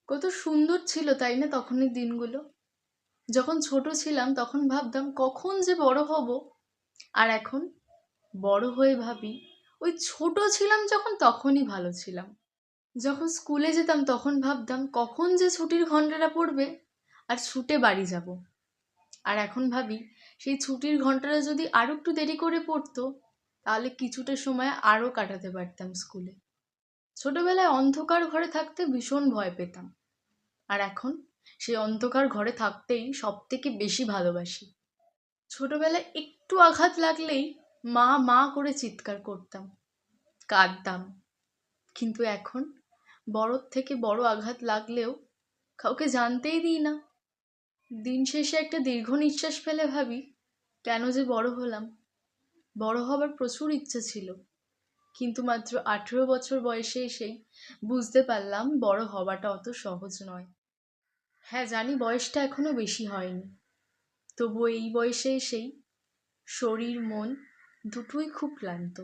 কত সুন্দর ছিল তাই না তখনের দিনগুলো। যখন ছোট ছিলাম তখন ভাবতাম কখন যে বড় হব। আর এখন বড় হয়ে ভাবি ওই ছোট ছিলাম যখন তখনই ভালো ছিলাম। যখন স্কুলে যেতাম তখন ভাবতাম কখন যে ছুটির ঘন্টাটা পড়বে আর ছুটে বাড়ি যাব। আর এখন ভাবি সেই ছুটির ঘন্টাটা যদি আরো একটু দেরি করে পড়তো তাহলে কিছুটা সময় আরো কাটাতে পারতাম স্কুলে। ছোটবেলায় অন্ধকার ঘরে থাকতে ভীষণ ভয় পেতাম, আর এখন সেই অন্ধকার ঘরে থাকতেই সব থেকে বেশি ভালোবাসি। ছোটবেলায় একটু আঘাত লাগলেই মা মা করে চিৎকার করতাম, কাঁদতাম। কিন্তু এখন বড়র থেকে বড় আঘাত লাগলেও কাউকে জানতেই দিই না। দিন শেষে একটা দীর্ঘ নিঃশ্বাস ফেলে ভাবি কেন যে বড় হলাম। বড় হবার প্রচুর ইচ্ছা ছিল, কিন্তু মাত্র 18 বছর বয়সে এসেই বুঝতে পারলাম বড় হওয়াটা অত সহজ নয়। হ্যাঁ জানি বয়সটা এখনো বেশি হয়নি, তবুও এই বয়সে এসেই শরীর মন দুটোই খুব ক্লান্ত।